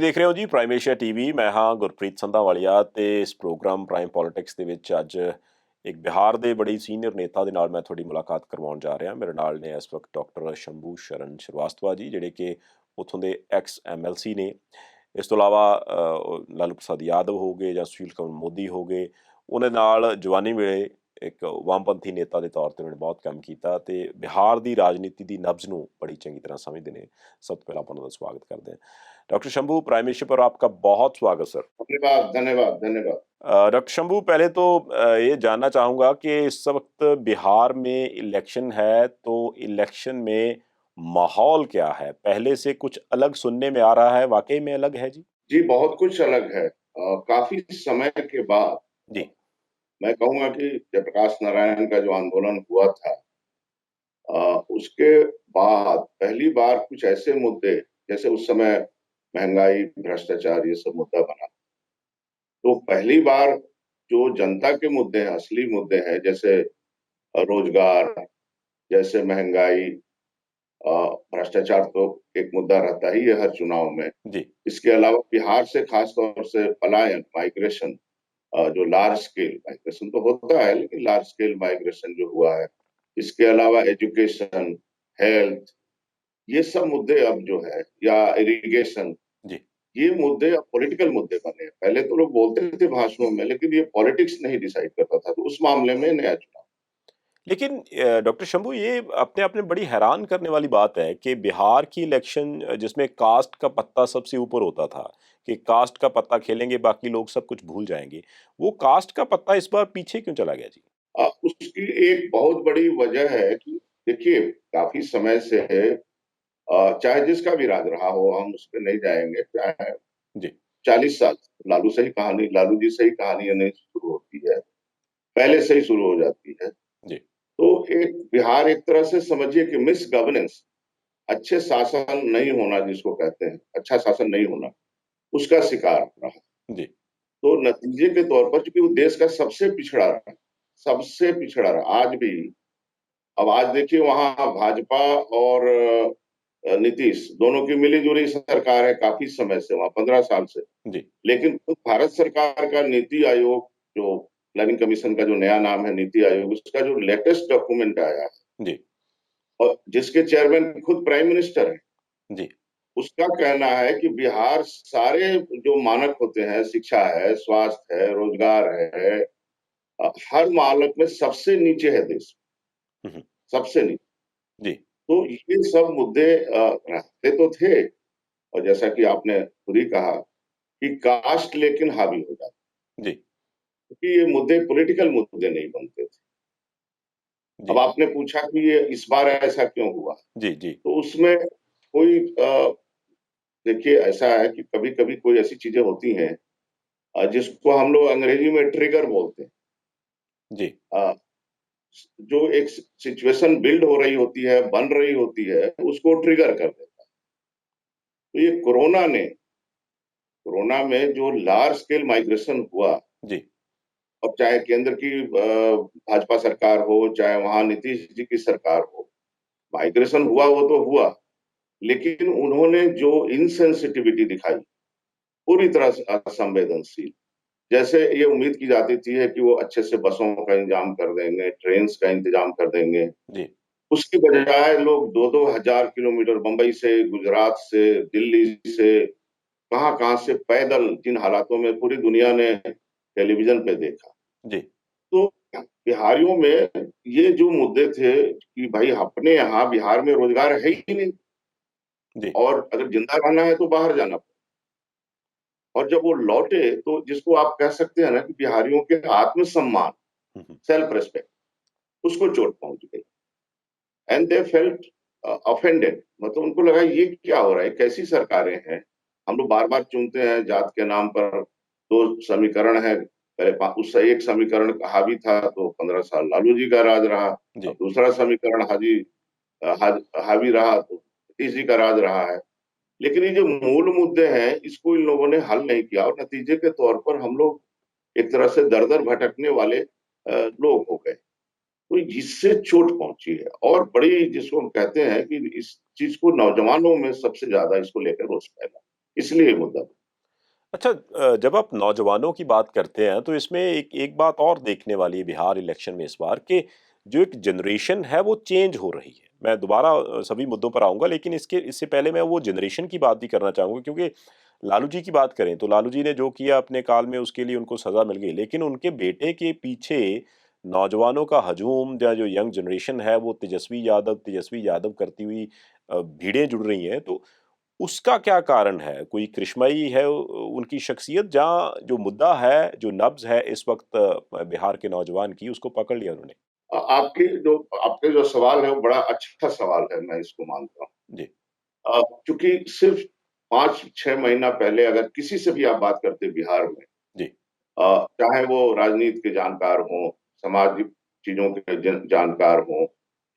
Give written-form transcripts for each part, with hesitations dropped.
ਤੁਸੀਂ ਦੇਖ ਰਹੇ ਹੋ ਜੀ ਪ੍ਰਾਈਮ ਏਸ਼ੀਆ ਟੀਵੀ। ਮੈਂ ਹਾਂ ਗੁਰਪ੍ਰੀਤ ਸੰਧਾਵਾਲੀਆ ਤੇ ਇਸ ਪ੍ਰੋਗਰਾਮ ਪ੍ਰਾਈਮ ਪੋਲਿਟਿਕਸ ਦੇ ਵਿੱਚ ਅੱਜ ਇੱਕ ਬਿਹਾਰ ਦੇ ਬੜੀ ਸੀਨੀਅਰ ਨੇਤਾ ਦੇ ਨਾਲ ਮੈਂ ਤੁਹਾਡੀ ਮੁਲਾਕਾਤ ਕਰਵਾਉਣ ਜਾ ਰਿਹਾ। ਮੇਰੇ ਨਾਲ ਨੇ ਇਸ ਵਕਤ ਡਾਕਟਰ ਸ਼ੰਭੂ ਸ਼ਰਨ ਸ਼੍ਰੀਵਾਸਤਵਾ ਜੀ, ਜਿਹੜੇ ਕਿ ਉੱਥੋਂ ਦੇ ਐਕਸ MLC ਨੇ। ਇਸ ਤੋਂ ਇਲਾਵਾ ਲਾਲੂ ਪ੍ਰਸਾਦ ਯਾਦਵ ਹੋ ਗਏ ਜਾਂ ਸੁਸ਼ੀਲ ਕੁਮਾਰ ਮੋਦੀ ਹੋ ਗਏ, ਉਹਨਾਂ ਨਾਲ ਜਵਾਨੀ ਵੇਲੇ ਇੱਕ ਵਾਮਪੰਥੀ ਨੇਤਾ ਦੇ ਤੌਰ 'ਤੇ ਉਹਨਾਂ ਨੇ ਬਹੁਤ ਕੰਮ ਕੀਤਾ ਤੇ ਬਿਹਾਰ ਦੀ ਰਾਜਨੀਤੀ ਦੀ ਨਬਜ਼ ਨੂੰ ਬੜੀ ਚੰਗੀ तरह समझते हैं। सब तो पहला अपन का स्वागत करते हैं। डॉक्टर शंभू, प्राइम मिनिस्टर पर आपका बहुत स्वागत सर। धन्यवाद धन्यवाद धन्यवाद। डॉक्टर शंभू, पहले तो ये जानना चाहूँगा कि इस वक्त बिहार में इलेक्शन है, तो इलेक्शन में माहौल क्या है? पहले से कुछ अलग सुनने में आ रहा है, वाकई में अलग है जी? जी, बहुत कुछ अलग है। काफी समय के बाद जी। मैं कहूंगा कि जयप्रकाश नारायण का जो आंदोलन हुआ था, उसके बाद पहली बार कुछ ऐसे मुद्दे, जैसे उस समय महंगाई, भ्रष्टाचार, ये सब मुद्दा बना। तो पहली बार जो जनता के मुद्दे हैं, असली मुद्दे हैं, जैसे रोजगार, जैसे महंगाई, भ्रष्टाचार तो एक मुद्दा रहता ही है हर चुनाव में। जी। इसके अलावा बिहार से खास तौर से पलायन, माइग्रेशन, जो लार्ज स्केल माइग्रेशन तो होता है, लेकिन लार्ज स्केल माइग्रेशन जो हुआ है, इसके अलावा एजुकेशन, हेल्थ, ये सब मुद्दे अब जो है, या इरिगेशन, जी। ये मुद्दे अब पॉलिटिकल मुद्दे बने हैं। पहले तो लोग बोलते थे भाषणों में, लेकिन ये पॉलिटिक्स नहीं डिसाइड करता था। तो उस मामले में नया चुनाव। लेकिन डॉक्टर शंभू, ये अपने आप में बड़ी हैरान करने वाली बात है कि बिहार की इलेक्शन जिसमें कास्ट का पत्ता सबसे ऊपर होता था कि कास्ट का पत्ता खेलेंगे, बाकी लोग सब कुछ भूल जाएंगे, वो कास्ट का पत्ता इस बार पीछे क्यों चला गया जी? उसकी एक बहुत बड़ी वजह है कि देखिए, काफी समय से चाहे जिसका भी राज रहा हो, हम उस पर नहीं जाएंगे, चाहे जी। 40 साल लालू से ही कहानी, लालू जी से ही कहानी नहीं शुरू होती है, पहले से ही शुरू हो जाती है। जी। तो एक बिहार एक तरह से समझिए कि मिस गवर्नेंस, अच्छे शासन नहीं होना जिसको कहते हैं, अच्छा शासन नहीं होना, उसका शिकार रहा। जी। तो नतीजे के तौर पर, चूंकि वो देश का सबसे पिछड़ा रहा, सबसे पिछड़ा रहा आज भी। अब आज देखिए, वहां भाजपा और नीतीश दोनों की मिलीजुली सरकार है काफी समय से, वहां 15 साल से। जी। लेकिन भारत सरकार का नीति आयोग, जो प्लानिंग कमीशन का जो नया नाम है नीति आयोग, उसका जो लेटेस्ट डॉक्यूमेंट आया है, जी। और जिसके चेयरमैन खुद प्राइम मिनिस्टर है, जी। उसका कहना है कि बिहार सारे जो मानक होते हैं, शिक्षा है, स्वास्थ्य है, रोजगार है, हर मानक में सबसे नीचे है देश, हम्म। सबसे नीचे। जी। तो ये सब मुद्दे रहते तो थे, और जैसा कि आपने खुद ही कहा कि कास्ट लेकिन हावी हो जाता, जी। क्योंकि ये मुद्दे पॉलिटिकल मुद्दे नहीं बनते थे। जी। अब आपने पूछा कि ये इस बार ऐसा क्यों हुआ, जी। जी। तो उसमें कोई देखिए, ऐसा है कि कभी कभी कोई ऐसी चीजें होती हैं जिसको हम लोग अंग्रेजी में ट्रिगर बोलते हैं। जी। अ, जो एक सिचुएशन बिल्ड हो रही होती है, बन रही होती है, उसको ट्रिगर कर देता है। तो ये कोरोना में जो लार्ज स्केल माइग्रेशन हुआ, जी। अब चाहे केंद्र की भाजपा सरकार हो, चाहे वहां नीतीश जी की सरकार हो, माइग्रेशन हुआ वो तो हुआ, लेकिन उन्होंने जो इनसेंसिटिविटी दिखाई, पूरी तरह से असंवेदनशील। जैसे ये उम्मीद की जाती थी है कि वो अच्छे से बसों का इंतजाम कर देंगे, ट्रेन का इंतजाम कर देंगे, जी। उसकी बजाय लोग 2-2 हजार किलोमीटर बंबई से, गुजरात से, दिल्ली से, कहाँ कहाँ से पैदल, जिन हालातों में पूरी दुनिया ने टेलीविजन पे देखा। जी। तो बिहारियों में ये जो मुद्दे थे कि भाई अपने यहाँ बिहार में रोजगार है ही नहीं, जी। और अगर जिंदा रहना है तो बाहर जाना पड़े। और जब वो लौटे, तो जिसको आप कह सकते हैं ना कि बिहारियों के आत्मसम्मान, हम्म। सेल्फ रिस्पेक्ट, उसको चोट पहुंच गई, एंड दे फेल्ट ऑफेंडेड। मतलब उनको लगा ये क्या हो रहा है, कैसी सरकारें हैं। हम लोग बार बार चुनते हैं जात के नाम पर, दो समीकरण है, पहले उससे एक समीकरण हावी था तो 15 साल लालू जी का राज रहा, अब जी। दूसरा समीकरण हावी रहा तो नीतीश जी का राज रहा है। लेकिन ये जो मूल मुद्दे हैं, इसको इन लोगों ने हल नहीं किया, और नतीजे के तौर पर हम लोग एक तरह से दर दर भटकने वाले लोग हो गए। तो इससे चोट पहुंची है, और बड़ी, जिसको हम कहते हैं कि इस चीज को नौजवानों में सबसे ज्यादा इसको लेकर रोष फैला। इसलिए ये मुद्दा। अच्छा, जब आप नौजवानों की बात करते हैं तो इसमें एक एक बात और देखने वाली है बिहार इलेक्शन में इस बार कि जो एक जनरेशन है वो चेंज हो रही है। मैं दोबारा सभी मुद्दों पर आऊंगा, लेकिन इससे पहले मैं वो जनरेशन की बात भी करना चाहूंगा, क्योंकि लालू जी की बात करें तो लालू जी ने जो किया अपने काल में उसके लिए उनको सजा मिल गई, लेकिन उनके बेटे के पीछे नौजवानों का हजूम या जो यंग जनरेशन है वो तेजस्वी यादव करती हुई भीड़ें जुड़ रही हैं। तो उसका क्या कारण है? कोई करिश्माई है उनकी शख्सियत, जहाँ जो मुद्दा है, जो नब्ज़ है इस वक़्त बिहार के नौजवान की, उसको पकड़ लिया उन्होंने? आपके जो सवाल है वो बड़ा अच्छा सवाल है, मैं इसको मानता जी, हूँ। चूँकि सिर्फ़ 5-6 महीना पहले अगर किसी से भी आप बात करते बिहार में, जी, चाहे वो राजनीति के जानकार हों, सामाजिक चीज़ों के जानकार हों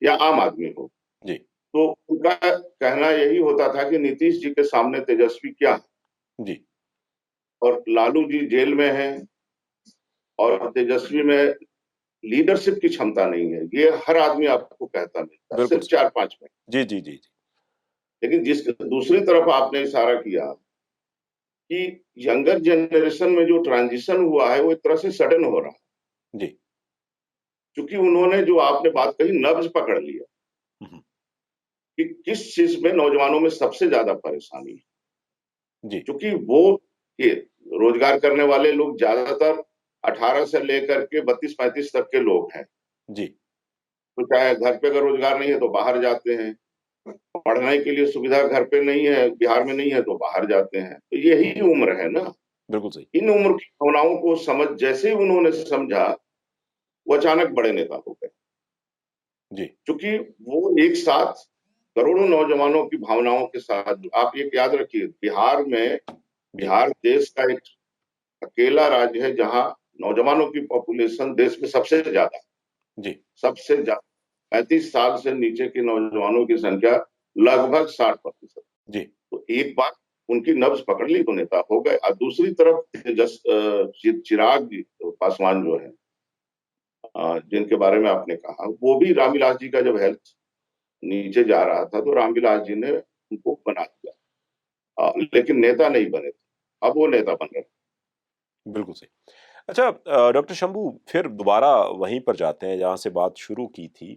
या आम आदमी हो, जी, तो उनका कहना यही होता था कि नीतीश जी के सामने तेजस्वी क्या है? जी, और लालू जी जेल में हैं और तेजस्वी में लीडरशिप की क्षमता नहीं है। ये हर आदमी आपको कहता मिलता है, बिल्कुल सिर्फ सही। 4-5 में। जी, जी, जी, जी, लेकिन जिस दूसरी तरफ आपने इशारा किया कि यंगर जनरेशन में जो ट्रांजिशन हुआ है वो एक तरह से सडन हो रहा है। जी। क्योंकि उन्होंने जो आपने बात कही नब्ज पकड़ लिया हुँ, हुँ। कि किस चीज में नौजवानों में सबसे ज्यादा परेशानी है। जी, क्योंकि वो ये रोजगार करने वाले लोग ज्यादातर 18 से लेकर के 32-35 तक के लोग हैं। जी, तो चाहे घर पे अगर रोजगार नहीं है तो बाहर जाते हैं। पढ़ने के लिए सुविधा घर पे नहीं है, बिहार में नहीं है तो बाहर जाते हैं। तो यही उम्र है ना। बिल्कुल सही। इन उम्र की भावनाओं को समझ जैसे ही उन्होंने समझा, वो अचानक बड़े नेता हो गए। जी, क्योंकि वो एक साथ करोड़ों नौजवानों की भावनाओं के साथ आप ये याद रखिए जी, बिहार देश का एक अकेला राज्य है जहाँ नौजवानों की पॉपुलेशन देश में जी, सबसे ज्यादा 35 साल से नीचे के नौजवानों की संख्या लगभग 60%। जी, तो एक बार उनकी नब्ज पकड़ ली तो नेता हो गए। और दूसरी तरफ चिराग जी पासवान जो है, जिनके बारे में आपने कहा, वो भी रामविलास जी का जब हेल्थ नीचे जा रहा था तो रामविलास जी ने उनको बना दिया। लेकिन नेता नहीं बने थे, अब वो नेता बन रहे। बिल्कुल सही। अच्छा, डॉक्टर शंभू, फिर दोबारा वहीं पर जाते हैं जहाँ से बात शुरू की थी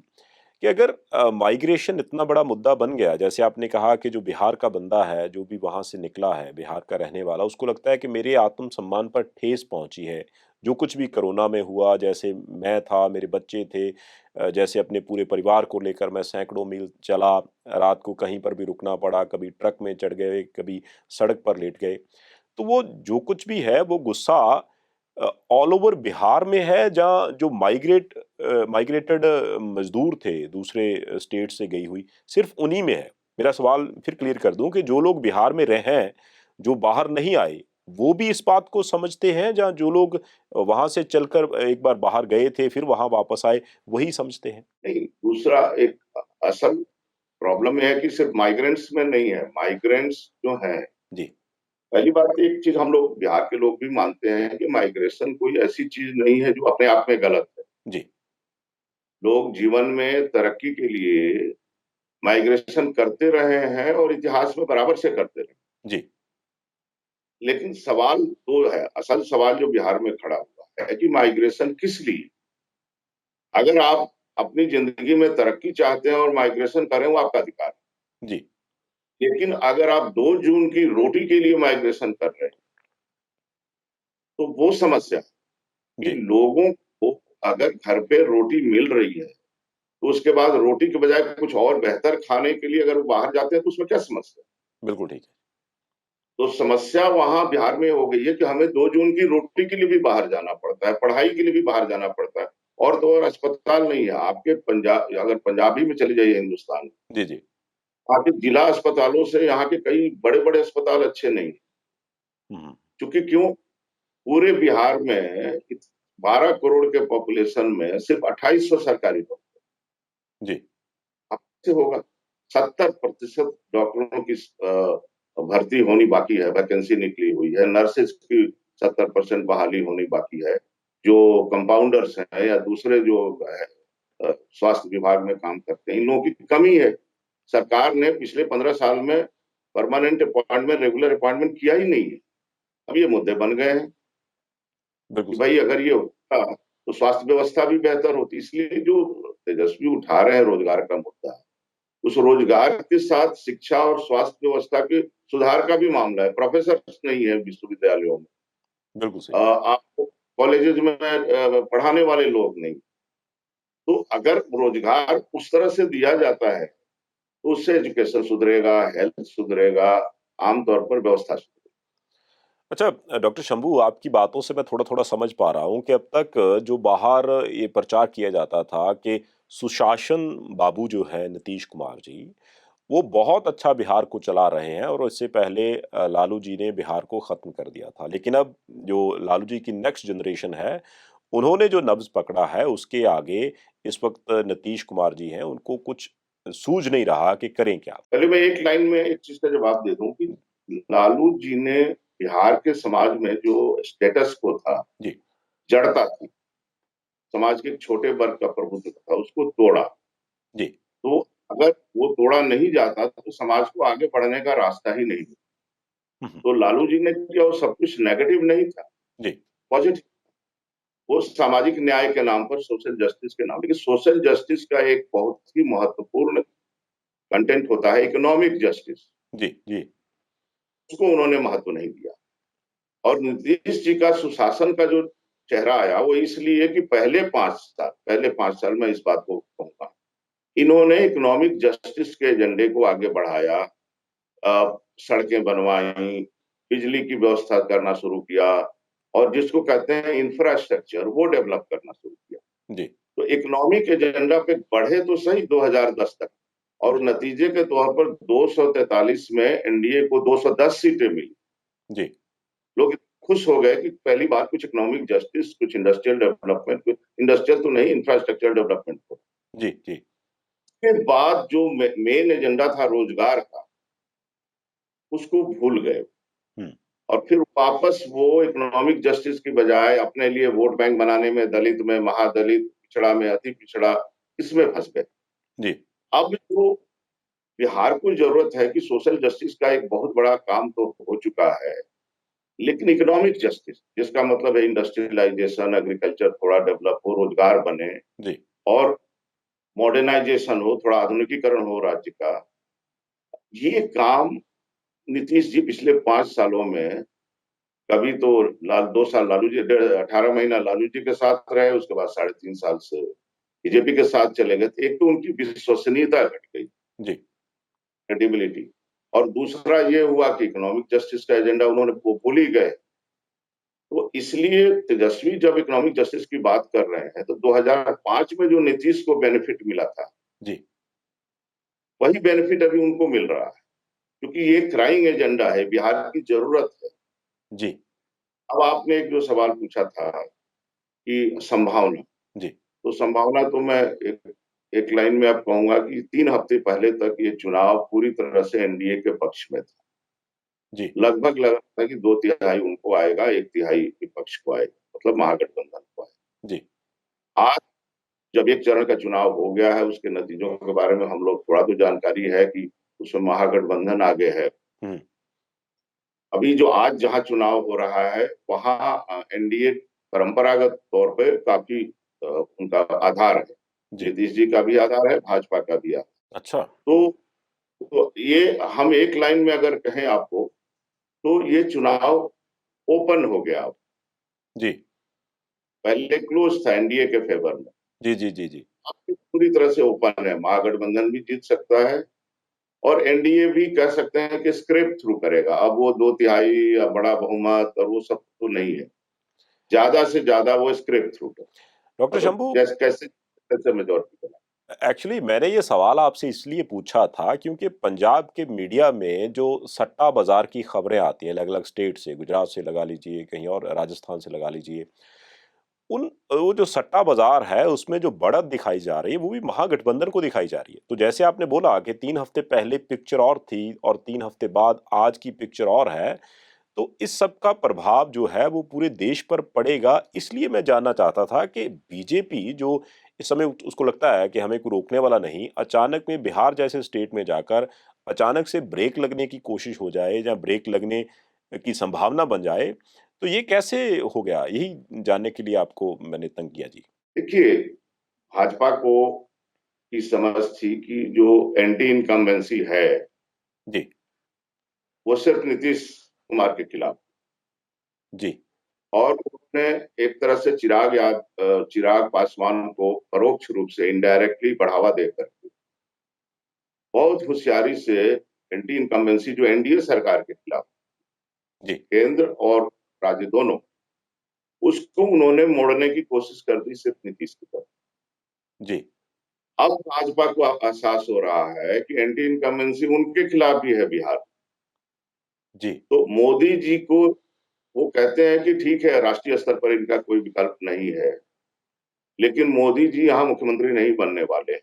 कि अगर माइग्रेशन इतना बड़ा मुद्दा बन गया, जैसे आपने कहा कि जो बिहार का बंदा है, जो भी वहाँ से निकला है, बिहार का रहने वाला, उसको लगता है कि मेरे आत्मसम्मान पर ठेस पहुँची है। जो कुछ भी कोरोना में हुआ, जैसे मैं था, मेरे बच्चे थे, जैसे अपने पूरे परिवार को लेकर मैं सैकड़ों मील चला, रात को कहीं पर भी रुकना पड़ा, कभी ट्रक में चढ़ गए, कभी सड़क पर लेट गए। तो वो जो कुछ भी है, वो गुस्सा ऑल ओवर बिहार में है, जहाँ जो माइग्रेटेड मज़दूर थे दूसरे स्टेट से गई हुई, सिर्फ़ उन्हीं में है। मेरा सवाल फिर क्लियर कर दूँ कि जो लोग बिहार में रहे हैं, जो बाहर नहीं आए, वो भी इस बात को समझते हैं, जहाँ जो लोग वहाँ से चलकर एक बार बाहर गए थे, फिर वहाँ वापस आए, वही समझते हैं? नहीं, दूसरा एक असल प्रॉब्लम यह है कि सिर्फ माइग्रेंट्स में नहीं है। माइग्रेंट्स जो हैं, जी, पहली बात एक चीज हम लोग बिहार के लोग भी मानते हैं कि माइग्रेशन कोई ऐसी चीज नहीं है जो अपने आप में गलत है। जी, लोग जीवन में तरक्की के लिए माइग्रेशन करते रहे हैं और इतिहास में बराबर से करते रहे। जी, लेकिन सवाल तो है, असल सवाल जो बिहार में खड़ा हुआ है कि माइग्रेशन किस लिए? अगर आप अपनी जिंदगी में तरक्की चाहते हैं और माइग्रेशन करें, वो आपका अधिकार है। जी, लेकिन अगर आप 2 जून की रोटी के लिए माइग्रेशन कर रहे हैं, तो वो समस्या है कि जी, लोगों को अगर घर पे रोटी मिल रही है, तो उसके बाद रोटी के बजाय कुछ और बेहतर खाने के लिए अगर वो बाहर जाते हैं, तो उसमें क्या समस्या है? बिल्कुल ठीक है। तो समस्या वहाँ बिहार में हो गई है कि हमें 2 जून की रोटी के लिए भी बाहर जाना पड़ता है, पढ़ाई के लिए भी बाहर जाना पड़ता है। और तो और अस्पताल नहीं है। आपके पंजाब अगर पंजाब ही में चले जाइए हिंदुस्तान में, जी, जी। वहाँ के जिला अस्पतालों से यहाँ के कई बड़े-बड़े अस्पताल अच्छे नहीं हैं। हुँ, हुँ। क्योंकि क्यों? पूरे बिहार में 12 करोड़ के पॉपुलेशन में सिर्फ 2800 सरकारी डॉक्टर। जी, अब से होगा 70% डॉक्टरों की भर्ती होनी बाकी है, वैकेंसी निकली हुई है। नर्सेज की 70% बहाली होनी बाकी है। जो कंपाउंडर्स हैं या दूसरे जो स्वास्थ्य विभाग में काम करते हैं, इन लोगों की कमी है। सरकार ने पिछले 15 साल में परमानेंट अपॉइंटमेंट, रेगुलर अपॉइंटमेंट किया ही नहीं है। अब ये मुद्दे बन गए हैं बिल्कुल कि सही। भाई अगर ये होता तो स्वास्थ्य व्यवस्था भी बेहतर होती। इसलिए जो तेजस्वी उठा रहे हैं रोजगार का मुद्दा, उस रोजगार के साथ शिक्षा और स्वास्थ्य व्यवस्था के सुधार का भी मामला है। प्रोफेसर नहीं है विश्वविद्यालयों में, बिल्कुल सही। आपको कॉलेजेस में पढ़ाने वाले लोग नहीं। तो अगर रोजगार उस तरह से दिया जाता है तो उससे एजुकेशन सुधरेगा, हेल्थ सुधरेगा, आमतौर पर व्यवस्था सुधरेगी। अच्छा डॉक्टर शंभू, आपकी बातों से मैं थोड़ा-थोड़ा समझ पा रहा हूँ कि अब तक जो बाहर ये प्रचार किया जाता था कि सुशासन बाबू जो है नीतीश कुमार जी, वो बहुत अच्छा बिहार को चला रहे हैं और इससे पहले लालू जी ने बिहार को खत्म कर दिया था। लेकिन अब जो लालू जी की नेक्स्ट जनरेशन है, उन्होंने जो नब्ज़ पकड़ा है उसके आगे इस वक़्त नीतीश कुमार जी हैं, उनको कुछ सूझ नहीं रहा कि करें क्या? पहले मैं एक लाइन में एक चीज का जवाब दे दूं कि लालू जी ने बिहार के समाज में जो स्टेटस को था, जी, जड़ता थी, समाज के एक छोटे वर्ग का प्रभुत्व था, उसको तोड़ा। जी। तो अगर वो तोड़ा नहीं जाता तो समाज को आगे बढ़ने का रास्ता ही नहीं। हुँ, हुँ। तो लालू जी ने किया वो सब कुछ नेगेटिव नहीं था, जी, पॉजिटिव। वो सामाजिक न्याय के नाम पर, सोशल जस्टिस के नाम, लेकिन सोशल जस्टिस का एक बहुत ही महत्वपूर्ण कंटेंट होता है इकोनॉमिक जस्टिस। जी, जी, उसको उन्होंने महत्व नहीं दिया। और नीतीश जी का सुशासन का जो चेहरा आया वो इसलिए कि पहले 5 साल में इस बात को कहूंगा, इन्होंने इकोनॉमिक जस्टिस के एजेंडे को आगे बढ़ाया। सड़कें बनवाई, बिजली की व्यवस्था करना शुरू किया, और जिसको कहते हैं इंफ्रास्ट्रक्चर, वो डेवलप करना शुरू किया। जी, तो इकोनॉमिक एजेंडा पे बढ़े तो सही 2010 तक, और जी, नतीजे के तौर पर 243 में एनडीए को 210 सीटें मिली। जी, लोग खुश हो गए कि पहली बार कुछ इकोनॉमिक जस्टिस, कुछ इंडस्ट्रियल डेवलपमेंट, कुछ इंडस्ट्रियल तो नहीं, इंफ्रास्ट्रक्चर डेवलपमेंट हो। जी, जी। उसके बाद जो मेन एजेंडा था रोजगार का, उसको भूल गए। हुँ, और फिर वापस वो इकोनॉमिक जस्टिस की बजाय अपने लिए वोट बैंक बनाने में, दलित में, महादलित, पिछड़ा में, अति पिछड़ा, इसमें फंस गए। जी, अब जो बिहार को जरूरत है कि सोशल जस्टिस का एक बहुत बड़ा काम तो हो चुका है, लेकिन इकोनॉमिक जस्टिस, जिसका मतलब है इंडस्ट्रियलाइजेशन, एग्रीकल्चर थोड़ा डेवलप हो, रोजगार बने, जी, और मॉडर्नाइजेशन हो, थोड़ा आधुनिकीकरण हो राज्य का। ये काम नीतीश जी पिछले 5 सालों में, कभी तो 2 साल लालू जी, 18 महीना लालू जी के साथ रहे, उसके बाद 3.5 साल से बीजेपी के साथ चले गए। एक तो उनकी विश्वसनीयता घट गई, जी, क्रेडिबिलिटी, और दूसरा ये हुआ कि इकोनॉमिक जस्टिस का एजेंडा उन्होंने वो भूल ही गए। तो इसलिए तेजस्वी जब इकोनॉमिक जस्टिस की बात कर रहे हैं तो 2005 में जो नीतीश को बेनिफिट मिला था, जी, वही बेनिफिट अभी उनको मिल रहा है, क्योंकि ये क्राइंग एजेंडा है, बिहार की जरूरत है। जी, अब आपने एक जो सवाल पूछा था कि संभावना, जी, तो संभावना तो मैं एक एक लाइन में आप कहूंगा कि 3 हफ्ते पहले तक ये चुनाव पूरी तरह से एनडीए के पक्ष में था। जी, लगभग लग रहा था कि 2 तिहाई उनको आएगा, 1 तिहाई विपक्ष को आएगा, मतलब महागठबंधन को जी, आएगा। आज जब एक चरण का चुनाव हो गया है, उसके नतीजों के बारे में हम लोग थोड़ा तो जानकारी है कि उसमें महागठबंधन आगे है। हुँ, अभी जो आज जहां चुनाव हो रहा है वहां एनडीए परंपरागत तौर पे काफी उनका आधार है। जी, नीतीश जी का भी आधार है, भाजपा का भी आधार। अच्छा, तो ये हम एक लाइन में अगर कहें आपको, तो ये चुनाव ओपन हो गया अब। जी, पहले क्लोज था एनडीए के फेवर में, जी, जी, जी, जी, अब पूरी तरह से ओपन है। महागठबंधन भी जीत सकता है, और एनडीए भी कह सकते हैं कि स्क्रैप थ्रू करेगा। अब वो 2 तिहाई या बड़ा बहुमत और वो सब तो नहीं है, ज्यादा से ज्यादा वो स्क्रैप थ्रू कर, डॉक्टर मतलब शंभू, जैसे कैसे कैसे मेजोरिटी बना। एक्चुअली मैंने ये सवाल आपसे इसलिए पूछा था क्योंकि पंजाब के मीडिया में जो सट्टा बाज़ार की खबरें आती हैं अलग-अलग स्टेट से, गुजरात से लगा लीजिए, कहीं और राजस्थान से लगा लीजिए, वो जो सट्टा बाज़ार है, उसमें जो बढ़त दिखाई जा रही है, वो भी महागठबंधन को दिखाई जा रही है। तो जैसे आपने बोला कि 3 हफ्ते पहले पिक्चर और थी और 3 हफ्ते बाद आज की पिक्चर और है, तो इस सब का प्रभाव जो है वो पूरे देश पर पड़ेगा। इसलिए मैं जानना चाहता था कि बीजेपी जो इस समय उसको लगता है कि हमें कोई रोकने वाला नहीं, अचानक में बिहार जैसे स्टेट में जाकर अचानक से ब्रेक लगने की कोशिश हो जाए या ब्रेक लगने की संभावना बन जाए, तो ये कैसे हो गया? यही जानने के लिए आपको मैंने तंग किया जी। देखिए, भाजपा को की समझ थी कि जो एंटी इनकम्बेंसी है, जी, वो सिर्फ नीतीश कुमार के खिलाफ, जी, और उन्होंने एक तरह से चिराग पासवान को परोक्ष रूप से इनडायरेक्टली बढ़ावा देकर बहुत होशियारी से एंटी इनकम्बेंसी जो एनडीए सरकार के खिलाफ, जी, केंद्र और राज्य दोनों, उसको उन्होंने मोड़ने की कोशिश कर दी सिर्फ नीतीश की तरफ। जी, अब भाजपा को एहसास हो रहा है कि एंटी इनकम्बेंसी उनके खिलाफ भी है बिहार। जी, तो मोदी जी को वो कहते हैं कि ठीक है, राष्ट्रीय स्तर पर इनका कोई विकल्प नहीं है, लेकिन मोदी जी यहाँ मुख्यमंत्री नहीं बनने वाले हैं,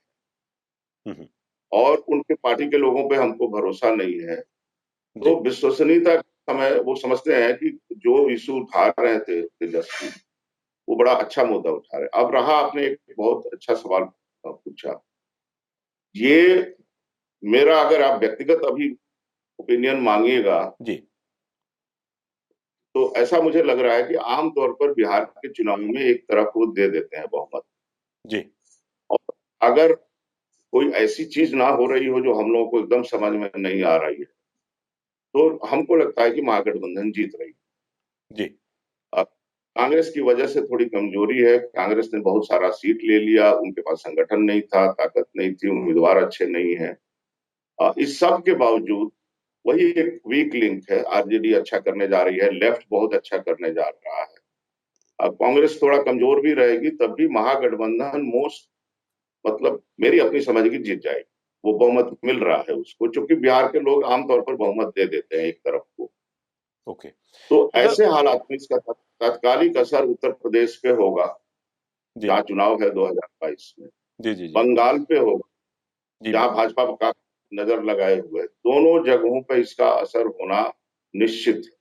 हुँ, हुँ, और उनके पार्टी के लोगों पे हमको भरोसा नहीं है। जी, तो विश्वसनीयता के समय वो समझते हैं कि जो इशू उठा रहे थे तेजस्वी, वो बड़ा अच्छा मुद्दा उठा रहे। अब रहा, आपने एक बहुत अच्छा सवाल पूछा। ये मेरा, अगर आप व्यक्तिगत अभी ओपिनियन मांगिएगा, जी, तो ऐसा मुझे लग रहा है कि आम तौर पर बिहार के चुनाव में एक तरफ वो दे देते हैं बहुमत। जी, और अगर कोई ऐसी चीज ना हो रही हो जो हम लोगों को एकदम समझ में नहीं आ रही है, तो हमको लगता है कि महागठबंधन जीत रही जी, है। कांग्रेस की वजह से थोड़ी कमजोरी है, कांग्रेस ने बहुत सारा सीट ले लिया, उनके पास संगठन नहीं था, ताकत नहीं थी, उम्मीदवार अच्छे नहीं है। इस सब के बावजूद वही एक वीक लिंक है। आरजेडी अच्छा करने जा रही है, लेफ्ट बहुत अच्छा करने जा रहा है। अब कांग्रेस थोड़ा कमजोर भी रहेगी, तब भी महागठबंधन मोस्ट, मतलब मेरी अपनी समझ की, जीत जाएगी। वो बहुमत मिल रहा है उसको, क्योंकि बिहार के लोग आमतौर पर बहुमत दे देते हैं एक तरफ को। ओके। तो अगर ऐसे हालात में इसका तात्कालिक असर उत्तर प्रदेश पे होगा, जी, जहाँ चुनाव है 2022 में। जी, जी, जी, बंगाल पे होगा, जी, जहाँ भाजपा का नजर लगाए हुए, दोनों जगहों पे इसका असर होना निश्चित है।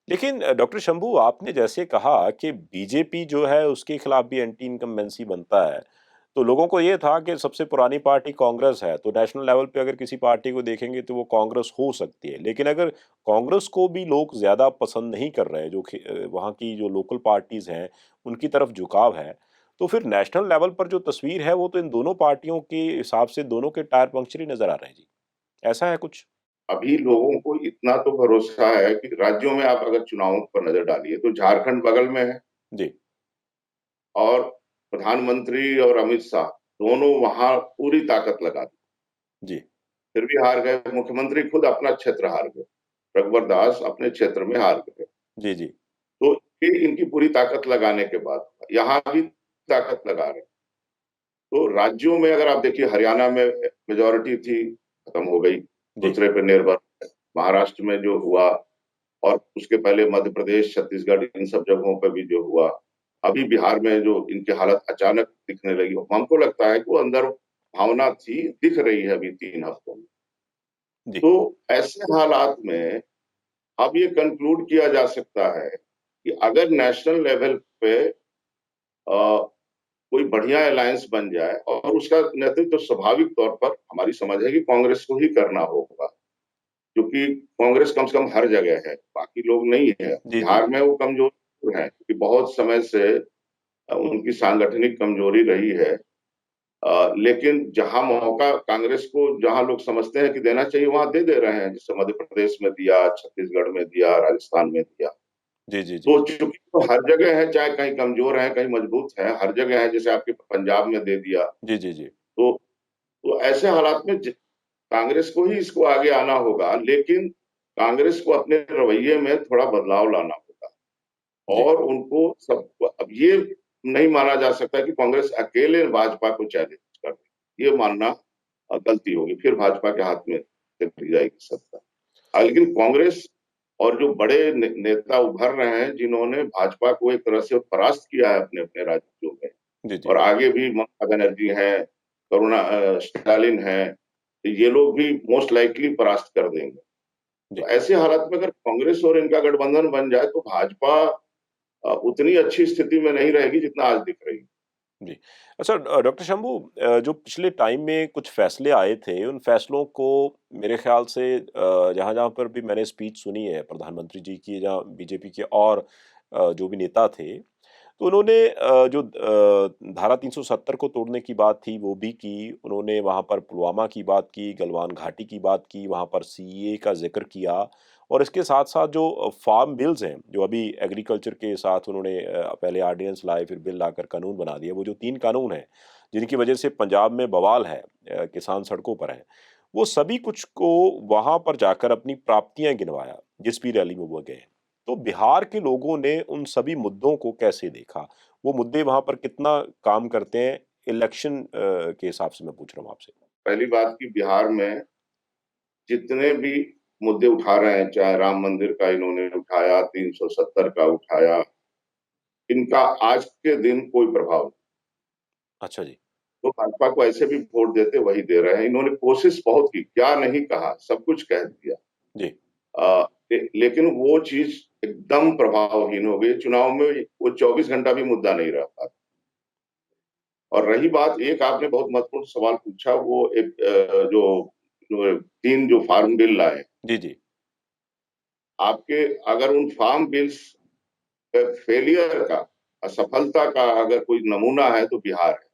लेकिन डॉक्टर शंभू आपने जैसे कहा कि बीजेपी जो है उसके खिलाफ भी एंटी इनकम्बेंसी बनता है, तो लोगों को ये था कि सबसे पुरानी पार्टी कांग्रेस है, तो नेशनल लेवल पे अगर किसी पार्टी को देखेंगे तो वो कांग्रेस हो सकती है। लेकिन अगर कांग्रेस को भी लोग ज़्यादा पसंद नहीं कर रहे, वहाँ की जो लोकल पार्टीज़ हैं, उनकी तरफ झुकाव है, तो फिर नेशनल लेवल पर जो तस्वीर है वो तो इन दोनों पार्टियों के हिसाब से दोनों के टायर पंक्चर ही नज़र आ रहे हैं जी। ऐसा है कुछ? अभी लोगों को इतना तो भरोसा है कि राज्यों में आप अगर चुनावों पर नजर डालिए, तो झारखंड बगल में है, जी, और प्रधानमंत्री और अमित शाह दोनों वहां पूरी ताकत लगा दी, जी, फिर भी हार गए। मुख्यमंत्री खुद अपना क्षेत्र हार गए, रघुवर दास अपने क्षेत्र में हार गए। जी, जी, तो ये इनकी पूरी ताकत लगाने के बाद यहाँ भी ताकत लगा रहे हैं। तो राज्यों में अगर आप देखिए, हरियाणा में मेजोरिटी थी, खत्म हो गई, जी, दूसरे पे निर्भर। महाराष्ट्र में जो हुआ, और उसके पहले मध्य प्रदेश, छत्तीसगढ़, इन सब जगहों पर भी जो हुआ, अभी बिहार में जो इनकी हालत अचानक दिखने लगी, हमको लगता है कि वो अंदर भावना थी, दिख रही है अभी 3 हफ्तों में। जी, तो ऐसे हालात में अब ये कंक्लूड किया जा सकता है कि अगर नेशनल लेवल पे कोई बढ़िया अलायंस बन जाए, और उसका नेतृत्व तो स्वाभाविक तौर पर हमारी समझ है कि कांग्रेस को ही करना होगा, क्योंकि कांग्रेस कम से कम हर जगह है, बाकी लोग नहीं है। जी, जी, बिहार में वो कमजोर है, क्योंकि बहुत समय से उनकी सांगठनिक कमजोरी रही है। लेकिन जहां मौका कांग्रेस को, जहां लोग समझते हैं कि देना चाहिए, वहां दे दे रहे हैं। जैसे मध्य प्रदेश में दिया, छत्तीसगढ़ में दिया, राजस्थान में दिया। जी, जी, जी, तो चूंकि तो हर जगह है, चाहे कहीं कमजोर है कहीं मजबूत है, हर जगह है। जैसे आपके पंजाब में दे दिया। जी, जी, जी, तो ऐसे हालात में कांग्रेस को ही इसको आगे आना होगा, लेकिन कांग्रेस को अपने रवैये में थोड़ा बदलाव लाना होगा। जी, और उनको सब, अब ये नहीं माना जा सकता कि कांग्रेस अकेले भाजपा को चैलेंज कर रही, ये मानना गलती होगी। फिर भाजपा के हाथ में चली जाएगी सत्ता। लेकिन कांग्रेस और जो बड़े नेता उभर रहे हैं, जिन्होंने भाजपा को एक तरह से परास्त किया है अपने अपने राज्यों में, जी, जी, और आगे भी ममता बनर्जी है, करुणा स्टालिन है, ये लोग भी मोस्ट लाइकली परास्त कर देंगे। जी, तो ऐसे हालात में अगर कांग्रेस और इनका गठबंधन बन जाए, तो भाजपा उतनी अच्छी स्थिति में नहीं रहेगी जितना आज दिख रही है। जी। अच्छा डॉक्टर शंभू, जो पिछले टाइम में कुछ फैसले आए थे, उन फैसलों को मेरे ख़्याल से जहाँ-जहाँ पर भी मैंने स्पीच सुनी है प्रधानमंत्री जी की या बीजेपी के और जो भी नेता थे, तो उन्होंने जो धारा 370 को तोड़ने की बात थी, वो भी की। उन्होंने वहाँ पर पुलवामा की बात की, गलवान घाटी की बात की, वहाँ पर सीएए का ज़िक्र किया और इसके साथ-साथ जो फार्म बिल्स हैं, जो अभी एग्रीकल्चर के साथ उन्होंने पहले ऑर्डिनेंस लाए, फिर बिल लाकर कानून बना दिया। वो जो 3 कानून हैं, जिनकी वजह से पंजाब में बवाल है, किसान सड़कों पर हैं, वो सभी कुछ को वहाँ पर जाकर अपनी प्राप्तियाँ गिनवाया, जिस भी रैली में वो गए। तो बिहार के लोगों ने उन सभी मुद्दों को कैसे देखा? वो मुद्दे वहाँ पर कितना काम करते हैं? इलेक्शन के हिसाब से मैं पूछ रहा हूँ आपसे। पहली बात कि बिहार में जितने भी मुद्दे उठा रहे हैं, चाहे राम मंदिर का इन्होंने उठाया, 370 का उठाया, इनका आज के दिन कोई प्रभाव नहीं। अच्छा जी। तो भाजपा को ऐसे भी वोट देते वही दे रहे हैं। इन्होंने कोशिश बहुत की, क्या नहीं कहा, सब कुछ कह दिया। जी। लेकिन वो चीज एकदम प्रभावहीन हो गई। चुनाव में वो 24 घंटा भी मुद्दा नहीं रह पाता। और रही बात, एक आपने बहुत महत्वपूर्ण सवाल पूछा, वो एक जो 3 जो फार्म बिल लाए, जी, जी। आपके अगर उन फार्म बिल्स फेलियर का, असफलता का अगर कोई नमूना है तो बिहार है।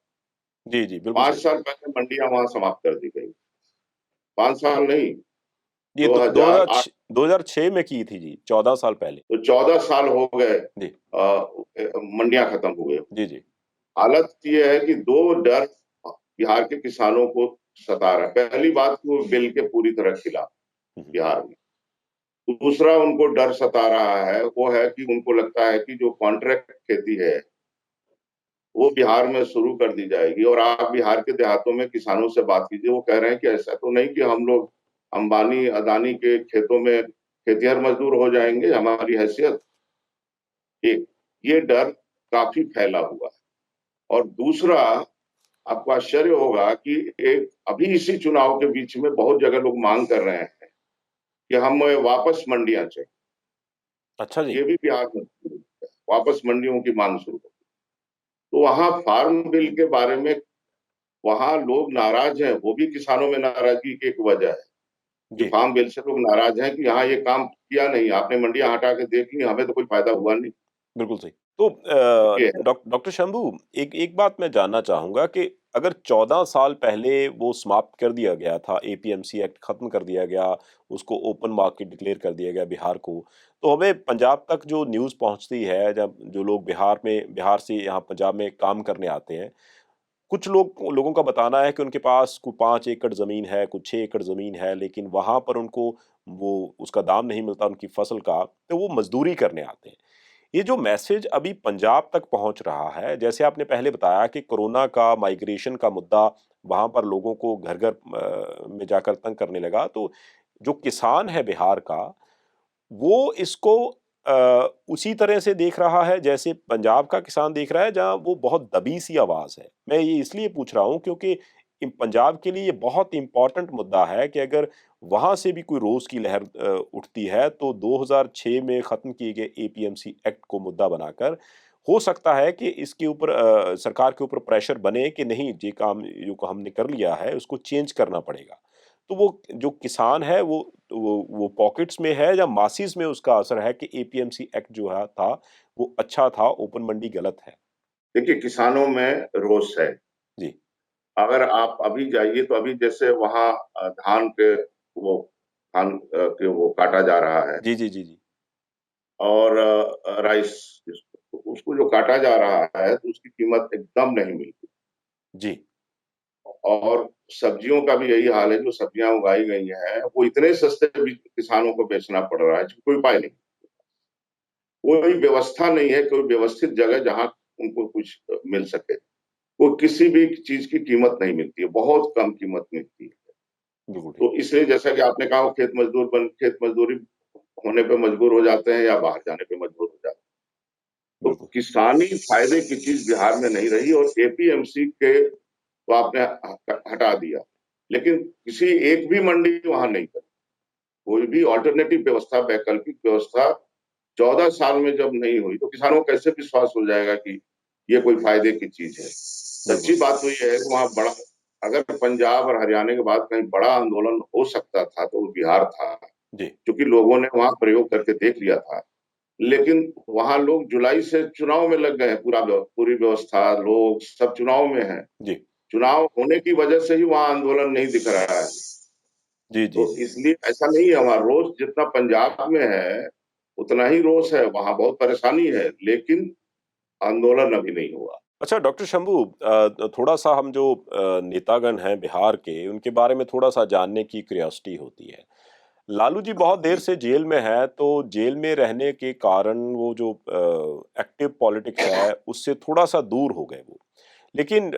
जी, जी, बिल्कुल 5 सही। साल पहले मंडियां वहां समाप्त कर दी गई। 5 साल नहीं, ये दो 2008, 2006 में की थी जी, 14 साल पहले। तो 14 साल हो गए जी, मंडियां खत्म हो गई। जी, जी। हालत ये है कि 2 डर बिहार के किसानों को सता रहा है। पहली बात, वो बिल के पूरी तरह खिलाफ हुँ, हुँ। बिहार में। दूसरा उनको डर सता रहा है, वो है कि उनको लगता है कि जो कॉन्ट्रैक्ट खेती है, वो बिहार में शुरू कर दी जाएगी। और आप बिहार के देहातों में किसानों से बात कीजिए, वो कह रहे हैं कि ऐसा तो नहीं कि हम लोग अंबानी अदानी के खेतों में खेतिहर मजदूर हो जाएंगे, हमारी हैसियत। एक ये डर काफी फैला हुआ है। और दूसरा, आपको आश्चर्य होगा कि एक अभी इसी चुनाव के बीच में बहुत जगह लोग मांग कर रहे हैं कि हम वापस मंडियां चाहिए। अच्छा जी। ये भी बिहार में शुरू है, वापस मंडियों की मांग शुरू हो। तो वहां फार्म बिल के बारे में वहां लोग नाराज हैं, वो भी किसानों में नाराजगी की एक वजह है कि जी। फार्म बिल से लोग नाराज हैं कि यहाँ ये काम किया नहीं, आपने मंडियां हटा के देख ली, हमें तो कोई फायदा हुआ नहीं। बिल्कुल सही। तो ये है। डॉक्टर शंभू, एक एक बात मैं जानना चाहूँगा कि अगर 14 साल पहले वो समाप्त कर दिया गया था, एपीएमसी एक्ट खत्म कर दिया गया, उसको ओपन मार्केट डिक्लेयर कर दिया गया बिहार को, तो हमें पंजाब तक जो न्यूज़ पहुँचती है, जब जो लोग बिहार से यहाँ पंजाब में काम करने आते हैं, कुछ लोगों का बताना है कि उनके पास 5 एकड़ ज़मीन है, कुछ 6 एकड़ ज़मीन है, लेकिन वहाँ पर उनको वो उसका दाम नहीं मिलता उनकी फसल का, तो वो मज़दूरी करने आते हैं। ये जो मैसेज अभी पंजाब तक पहुंच रहा है, जैसे आपने पहले बताया कि कोरोना का माइग्रेशन का मुद्दा वहां पर लोगों को घर-घर में जाकर तंग करने लगा, तो जो किसान है बिहार का, वो इसको उसी तरह से देख रहा है जैसे पंजाब का किसान देख रहा है, जहाँ वो बहुत दबी सी आवाज़ है। मैं ये इसलिए पूछ रहा हूँ क्योंकि पंजाब के लिए ये बहुत इम्पोर्टेंट मुद्दा है कि अगर वहाँ से भी कोई रोज़ की लहर उठती है, तो 2006 में ख़त्म किए गए एपीएमसी एक्ट को मुद्दा बनाकर हो सकता है कि इसके ऊपर सरकार के ऊपर प्रेशर बने कि नहीं, ये काम जो हमने कर लिया है उसको चेंज करना पड़ेगा। तो वो जो किसान है वो पॉकेट्स में है या मासिस में उसका असर है कि एपीएमसी एक्ट जो है था वो अच्छा था, ओपन मंडी गलत है? देखिए, किसानों में रोष है। जी। अगर आप अभी जाइए तो अभी जैसे वहाँ वो के वो काटा जा रहा है, जी, जी, जी, जी। और राइस उसको जो काटा जा रहा है तो उसकी कीमत एकदम नहीं मिलती। जी। और सब्जियों का भी यही हाल है, जो सब्जियां उगाई गई हैं वो इतने सस्ते भी किसानों को बेचना पड़ रहा है, कोई उपाय नहीं। कोई व्यवस्था नहीं है, कोई व्यवस्थित जगह जहां उनको कुछ मिल सके। वो किसी भी चीज की कीमत नहीं मिलती है, बहुत कम कीमत मिलती है। बिल्कुल ठीक। तो इसलिए जैसा कि आपने कहा, वो खेत मजदूरी होने पे मजबूर हो जाते हैं या बाहर जाने पे मजबूर हो जाते हैं। तो बिल्कुल। किसानी फायदे की चीज बिहार में नहीं रही, और एपीएमसी के तो आपने हटा दिया, लेकिन किसी एक भी मंडी वहां नहीं करी। कोई भी ऑल्टरनेटिव व्यवस्था, वैकल्पिक व्यवस्था 14 साल में जब नहीं हुई, तो किसानों को कैसे विश्वास हो जाएगा कि ये कोई फायदे की चीज है। बिल्कुल। सच्ची बात तो ये है कि वहाँ बड़ा, अगर पंजाब और हरियाणा के बाद कहीं बड़ा आंदोलन हो सकता था तो वो बिहार था, जी, क्योंकि लोगों ने वहां प्रयोग करके देख लिया था। लेकिन वहां लोग जुलाई से चुनाव में लग गए हैं, पूरी व्यवस्था, लोग सब चुनाव में हैं। जी, चुनाव होने की वजह से ही वहां आंदोलन नहीं दिख रहा है। जी, तो जी, जी। इसलिए ऐसा नहीं है, वहां रोष जितना पंजाब में है उतना ही रोष है, वहां बहुत परेशानी है, लेकिन आंदोलन अभी नहीं हुआ। अच्छा डॉक्टर शंभू, थोड़ा-सा हम जो नेतागण हैं बिहार के, उनके बारे में थोड़ा-सा जानने की क्यूरियोसिटी होती है। लालू जी बहुत देर से जेल में हैं, तो जेल में रहने के कारण वो जो एक्टिव पॉलिटिक्स है, उससे थोड़ा-सा दूर हो गए वो। लेकिन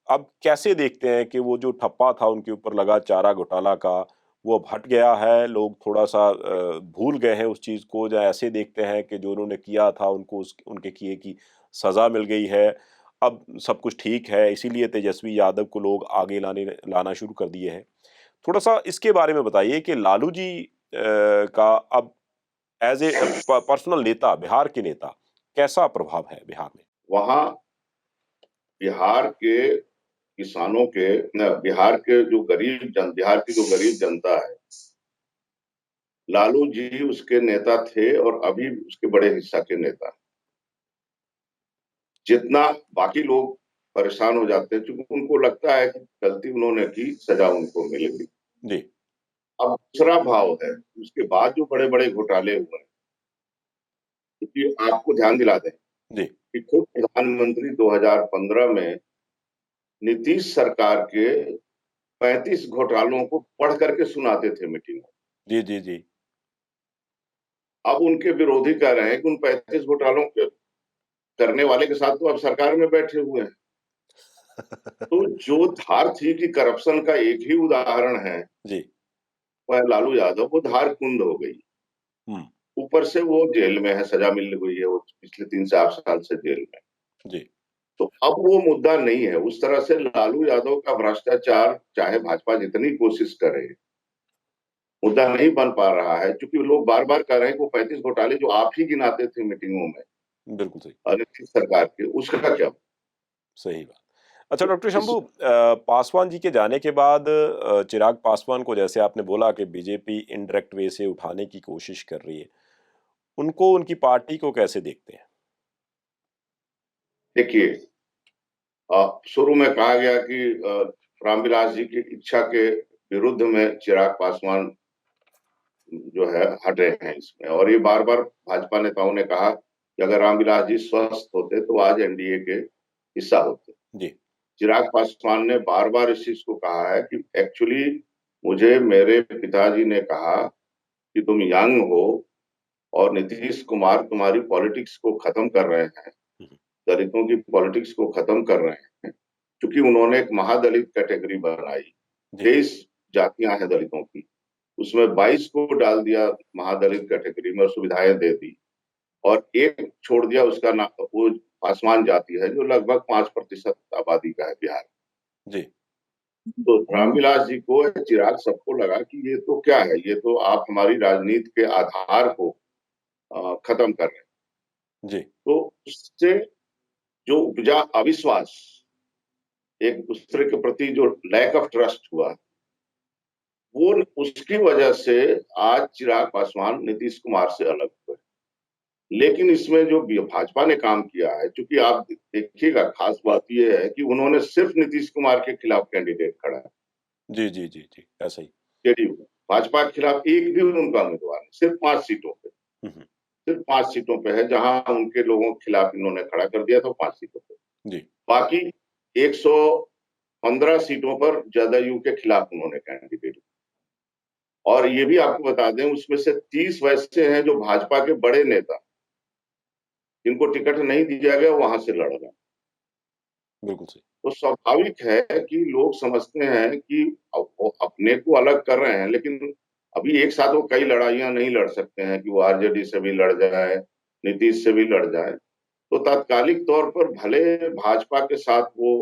अब कैसे देखते हैं कि वो जो ठप्पा था उनके ऊपर लगा चारा घोटाला का, वो अब हट गया है, लोग थोड़ा-सा भूल गए हैं उस चीज़ को, या ऐसे देखते हैं कि जो उन्होंने किया था उनको उनके किए की सज़ा मिल गई है, अब सब कुछ ठीक है, इसीलिए तेजस्वी यादव को लोग आगे लाना शुरू कर दिए हैं। थोड़ा-सा इसके बारे में बताइए कि लालू जी का अब एज़ ए पर्सनल नेता, बिहार के नेता, कैसा प्रभाव है बिहार में? वहां बिहार के किसानों के न, बिहार की जो गरीब जनता है, लालू जी उसके नेता थे और अभी उसके बड़े हिस्सा के नेता। जितना बाकी लोग परेशान हो जाते हैं क्योंकि उनको लगता है कि गलती उन्होंने की, सजा उनको मिलेगी। जी, अब दूसरा भाव है, उसके बाद जो बड़े बड़े घोटाले हुए हैं, क्योंकि आपको ध्यान दिला दें जी। कि खुद प्रधानमंत्री 2015 में नीतीश सरकार के 35 घोटालों को पढ़ करके सुनाते थे मीटिंग में। जी, जी, जी। अब उनके विरोधी कह रहे हैं कि उन 35 घोटालों के करने वाले के साथ तो अब सरकार में बैठे हुए हैं। तो जो धार थी कि करप्शन का एक ही उदाहरण है, जी, वह लालू यादव को धार कुंद हो गई। हुँ, ऊपर से वो जेल में है, सजा मिल गई है, वो पिछले 3 से 8 साल से जेल में। जी, तो अब वो मुद्दा नहीं है उस तरह से। लालू यादव का भ्रष्टाचार चाहे भाजपा जितनी कोशिश करे, मुद्दा नहीं बन पा रहा है, क्योंकि लोग बार बार कह रहे हैं कि वो 35 घोटाले जो आप ही गिनाते थे मीटिंगों में बिल्कुल सही, नीतीश सरकार के, उसका क्या? सही बात। अच्छा तो डॉक्टर इस शंभू, पासवान जी के जाने के बाद चिराग पासवान को जैसे आपने बोला कि बीजेपी इनडायरेक्ट वे से उठाने की कोशिश कर रही है, उनको उनकी पार्टी को कैसे देखते हैं? देखिए, शुरू में कहा गया कि रामविलास जी की इच्छा के विरुद्ध में चिराग पासवान जो है हटे हैं इसमें, और ये बार बार भाजपा नेताओं ने कहा कि अगर रामविलास जी स्वस्थ होते तो आज एनडीए के हिस्सा होते। जी, चिराग पासवान ने बार बार इस चीज को कहा है कि एक्चुअली मुझे मेरे पिताजी ने कहा कि तुम यंग हो और नीतीश कुमार तुम्हारी पॉलिटिक्स को खत्म कर रहे हैं, हुँ, दलितों की पॉलिटिक्स को खत्म कर रहे हैं, क्योंकि उन्होंने एक महादलित कैटेगरी बनाई। जी, 23 जातियां हैं दलितों की, उसमें 22 को डाल दिया महादलित कैटेगरी में और सुविधाएं दे दी, और एक छोड़ दिया, उसका नाम वो पासवान जाति है जो लगभग 5% आबादी का है बिहार। जी, तो रामविलास जी को, चिराग सबको लगा कि ये तो क्या है, ये तो आप हमारी राजनीति के आधार को खत्म कर रहे हैं। जी, तो उससे जो उपजा अविश्वास, एक दूसरे के प्रति जो लैक ऑफ ट्रस्ट हुआ, वो उसकी वजह से आज चिराग पासवान नीतीश कुमार से अलग हुए। लेकिन इसमें जो भाजपा ने काम किया है, क्योंकि आप देखिएगा, खास बात यह है कि उन्होंने सिर्फ नीतीश कुमार के खिलाफ कैंडिडेट खड़ा है। जी, जी, जी, जी, ऐसा ही। जेडीयू भाजपा के खिलाफ एक भी उनका उम्मीदवार नहीं, सिर्फ 5 सीटों पे, हुँ, हुँ, सिर्फ 5 सीटों पे है जहां उनके लोगों के खिलाफ इन्होंने खड़ा कर दिया था, 5 सीटों पे। जी, बाकी 115 सीटों पर जदयू के खिलाफ उन्होंने कैंडिडेट, और ये भी आपको बता दें उसमें से 30 वैसे हैं जो भाजपा के बड़े नेता, जिनको टिकट नहीं दिया गया, वहां से लड़ रहे हैं। बिल्कुल सही। तो स्वाभाविक है कि लोग समझते हैं कि वो अपने को अलग कर रहे हैं, लेकिन अभी एक साथ वो कई लड़ाइयां नहीं लड़ सकते हैं कि वो आरजेडी से भी लड़ जाए, नीतीश से भी लड़ जाए। तो तात्कालिक तौर पर भले भाजपा के साथ वो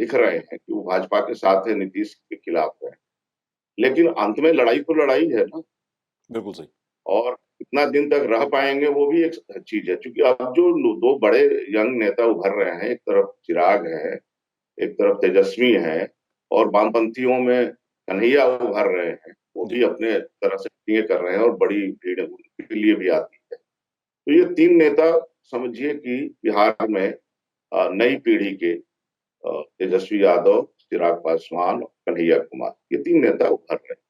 दिख रहे हैं कि वो भाजपा के साथ है, नीतीश के खिलाफ है, लेकिन अंत में लड़ाई तो लड़ाई है ना। बिल्कुल सही। और कितना दिन तक रह पाएंगे वो भी एक चीज है, क्योंकि अब जो दो बड़े यंग नेता उभर रहे हैं, एक तरफ चिराग है, एक तरफ तेजस्वी है, और वामपंथियों में कन्हैया उभर रहे हैं, वो जी। भी अपने तरह से मीटिंगें कर रहे हैं और बड़ी भीड़ उनके लिए भी आती है। तो ये तीन नेता समझिए कि बिहार में नई पीढ़ी के तेजस्वी यादव, चिराग पासवान, कन्हैया कुमार, ये तीन नेता उभर रहे हैं।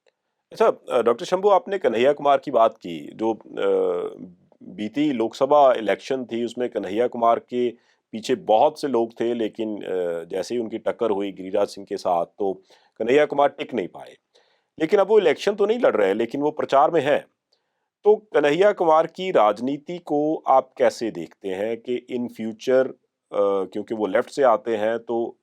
अच्छा, डॉक्टर शंभू, आपने कन्हैया कुमार की बात की। जो बीती लोकसभा इलेक्शन थी उसमें कन्हैया कुमार के पीछे बहुत से लोग थे, लेकिन जैसे ही उनकी टक्कर हुई गिरिराज सिंह के साथ तो कन्हैया कुमार टिक नहीं पाए। लेकिन अब वो इलेक्शन तो नहीं लड़ रहे, लेकिन वो प्रचार में है। तो कन्हैया कुमार की राजनीति को आप कैसे देखते हैं कि इन फ्यूचर, क्योंकि वो लेफ्ट से आते हैं, तो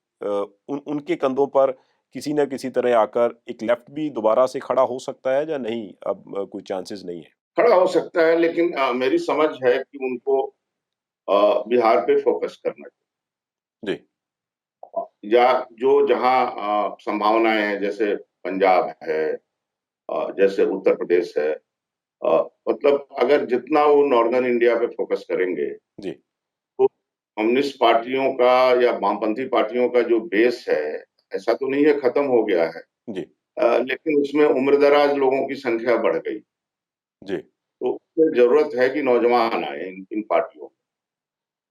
उनके कंधों पर किसी न किसी तरह आकर एक लेफ्ट भी दोबारा से खड़ा हो सकता है या नहीं? अब कोई चांसेस नहीं है? खड़ा हो सकता है, लेकिन मेरी समझ है कि उनको बिहार पे फोकस करना जी। चाहिए, या जो जहाँ संभावनाएं हैं, जैसे पंजाब है, जैसे उत्तर प्रदेश है, मतलब अगर जितना वो नॉर्दर्न इंडिया पे फोकस करेंगे, जी। तो कम्युनिस्ट पार्टियों का या वामपंथी पार्टियों का जो बेस है, ऐसा तो नहीं है खत्म हो गया है, जी। लेकिन उसमें उम्रदराज लोगों की संख्या बढ़ गई। जी। तो उसमें जरूरत है कि नौजवान आए इन पार्टियों में,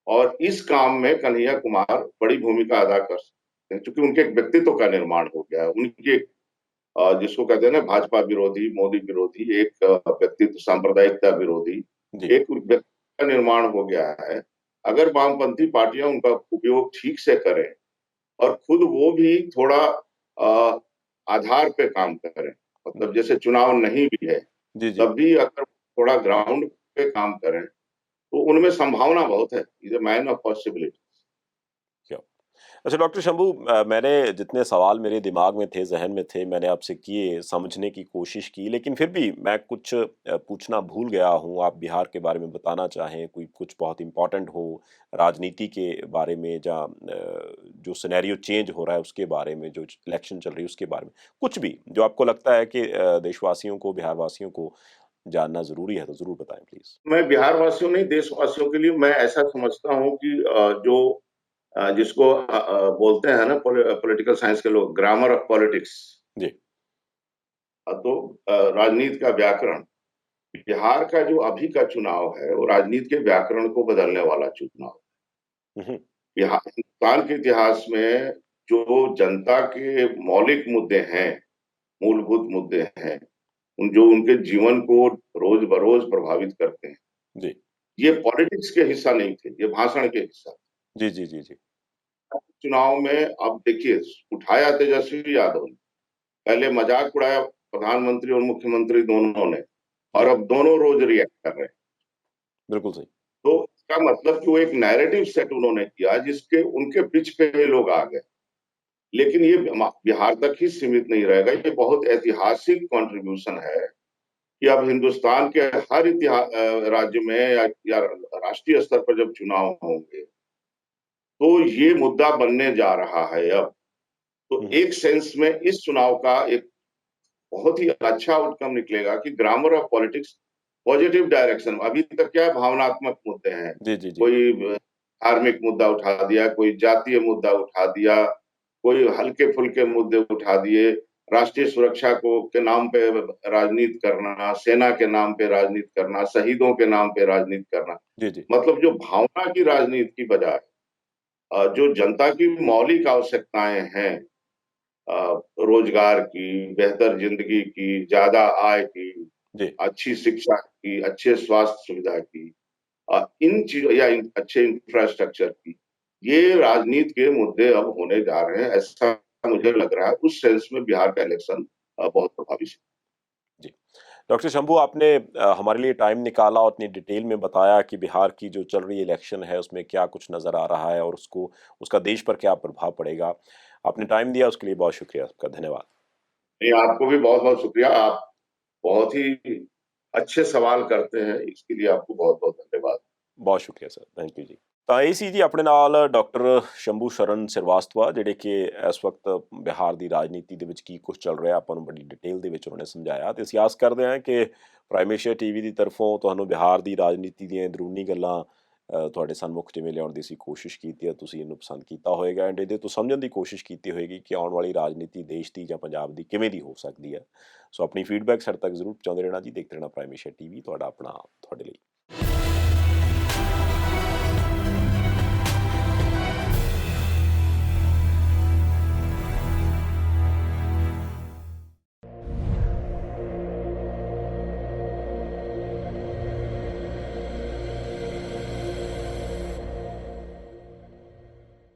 और इस काम में कन्हैया कुमार बड़ी भूमिका अदा कर सकते हैं, क्योंकि उनके एक व्यक्तित्व का निर्माण हो गया है। उनकी एक जिसको कहते हैं ना, भाजपा विरोधी, मोदी विरोधी एक व्यक्तित्व, सांप्रदायिकता विरोधी जी। एक व्यक्तित्व का निर्माण हो गया है। अगर वामपंथी पार्टियां उनका उपयोग ठीक से करें और खुद वो भी थोड़ा अ, आधार पे काम करें, जी। मतलब जैसे चुनाव नहीं भी है जी। जी। तब भी अगर थोड़ा ग्राउंड पे काम करें, तो उनमें संभावना बहुत है। Is a man of possibility. क्या अच्छा डॉक्टर शंभू, मैंने जितने सवाल मेरे दिमाग में थे, ज़हन में थे, मैंने आपसे किए, समझने की कोशिश की, लेकिन फिर भी मैं कुछ पूछना भूल गया हूँ। आप बिहार के बारे में बताना चाहें, कोई कुछ बहुत इम्पोर्टेंट हो, राजनीति के बारे में, जो सिनेरियो चेंज हो रहा है उसके बारे में, जो इलेक्शन चल रही है उसके बारे में, कुछ भी जो आपको लगता है कि देशवासियों को, बिहारवासियों को जानना ज़रूरी है, तो ज़रूर बताएँ प्लीज़। मैं बिहार वासियों नहीं, देशवासियों के लिए मैं ऐसा समझता हूँ कि जो जिसको बोलते हैं ना पॉलिटिकल साइंस के लोग, ग्रामर ऑफ पॉलिटिक्स, जी। तो राजनीति का व्याकरण, बिहार का जो अभी का चुनाव है वो राजनीति के व्याकरण को बदलने वाला चुनाव। हुँ, हुँ। बिहार, हिंदुस्तान के इतिहास में जो जनता के मौलिक मुद्दे हैं, मूलभूत मुद्दे हैं, जो उनके जीवन को रोज बरोज प्रभावित करते हैं, जी। ये पॉलिटिक्स के हिस्सा नहीं थे, ये भाषण के हिस्सा। जी, जी, जी, जी। चुनाव में अब देखिए, उठाया तेजस्वी यादव ने, पहले मजाक उड़ाया प्रधानमंत्री और मुख्यमंत्री दोनों ने, और जी, अब दोनों रोज रिएक्ट कर रहे हैं। बिल्कुल सही। तो इसका मतलब कि वो एक नैरेटिव सेट उन्होंने किया जिसके उनके पिच पे लोग आ गए। लेकिन ये बिहार तक ही सीमित नहीं रहेगा, ये बहुत ऐतिहासिक कंट्रीब्यूशन है कि अब हिंदुस्तान के हर राज्य में या राष्ट्रीय स्तर पर जब चुनाव होंगे, तो ये मुद्दा बनने जा रहा है अब। तो हुँ, हुँ। एक सेंस में इस चुनाव का एक बहुत ही अच्छा आउटकम निकलेगा कि grammar of politics positive direction. अभी तक क्या है, भावनात्मक मुद्दे हैं, जी, जी, जी। कोई धार्मिक मुद्दा उठा दिया, कोई जातीय मुद्दा उठा दिया, कोई हल्के फुल्के मुद्दे उठा दिए, राष्ट्रीय सुरक्षा को के नाम पे राजनीति करना, सेना के नाम पे राजनीति करना, शहीदों के नाम पे राजनीति करना, जी, जी। मतलब जो भावना की राजनीति की बजाय जो जनता की मौलिक आवश्यकताएं हैं, रोजगार की, बेहतर जिंदगी की, ज्यादा आय की, जी। अच्छी शिक्षा की, अच्छे स्वास्थ्य सुविधा की, इन चीजों या अच्छे इंफ्रास्ट्रक्चर की, ये राजनीति के मुद्दे अब होने जा रहे हैं, ऐसा मुझे लग रहा है। उस सेंस में बिहार का इलेक्शन बहुत प्रभावी है। जी। डॉक्टर शंभू, आपने हमारे लिए टाइम निकाला और इतनी डिटेल में बताया कि बिहार की जो चल रही इलेक्शन है उसमें क्या कुछ नज़र आ रहा है और उसका देश पर क्या प्रभाव पड़ेगा। आपने टाइम दिया उसके लिए बहुत शुक्रिया आपका, धन्यवाद। नहीं, आपको भी बहुत बहुत शुक्रिया। आप बहुत ही अच्छे सवाल करते हैं, इसके लिए आपको बहुत बहुत धन्यवाद। बहुत शुक्रिया सर, थैंक यू जी। ਤਾਂ ਇਹ ਸੀ ਜੀ ਆਪਣੇ ਨਾਲ ਡਾਕਟਰ ਸ਼ੰਭੂ ਸ਼ਰਨ ਸ੍ਰੀਵਾਸਤਵਾ, ਜਿਹੜੇ ਕਿ ਇਸ ਵਕਤ ਬਿਹਾਰ ਦੀ ਰਾਜਨੀਤੀ ਦੇ ਵਿੱਚ ਕੀ ਕੁਝ ਚੱਲ ਰਿਹਾ ਆਪਾਂ ਨੂੰ ਬੜੀ ਡਿਟੇਲ ਦੇ ਵਿੱਚ ਉਹਨਾਂ ਨੇ ਸਮਝਾਇਆ। ਤੇ ਅਸੀਂ ਆਸ ਕਰਦੇ ਹਾਂ ਕਿ ਪ੍ਰਾਈਮ ਏਸ਼ੀਆ ਟੀਵੀ ਦੀ ਤਰਫੋਂ ਤੁਹਾਨੂੰ ਬਿਹਾਰ ਦੀ ਰਾਜਨੀਤੀ ਦੀਆਂ ਅੰਦਰੂਨੀ ਗੱਲਾਂ ਤੁਹਾਡੇ ਸਨਮੁਖ ਜਿਵੇਂ ਲਿਆਉਣ ਦੀ ਅਸੀਂ ਕੋਸ਼ਿਸ਼ ਕੀਤੀ ਹੈ, ਤੁਸੀਂ ਇਹਨੂੰ ਪਸੰਦ ਕੀਤਾ ਹੋਏਗਾ ਐਂਡ ਇਹਦੇ ਤੋਂ ਸਮਝਣ ਦੀ ਕੋਸ਼ਿਸ਼ ਕੀਤੀ ਹੋਏਗੀ ਕਿ ਆਉਣ ਵਾਲੀ ਰਾਜਨੀਤੀ ਦੇਸ਼ ਦੀ ਜਾਂ ਪੰਜਾਬ ਦੀ ਕਿਵੇਂ ਦੀ ਹੋ ਸਕਦੀ ਹੈ। ਸੋ ਆਪਣੀ ਫੀਡਬੈਕ ਸਾਡੇ ਤੱਕ ਜ਼ਰੂਰ ਪਹੁੰਚਾਉਂਦੇ ਰਹਿਣਾ ਜੀ। ਦੇਖਦੇ ਰਹਿਣਾ ਪ੍ਰਾਈਮ ਏਸ਼ੀਆ ਟੀਵੀ, ਤੁਹਾਡਾ ਆਪਣਾ ਤੁਹਾਡੇ ਲਈ।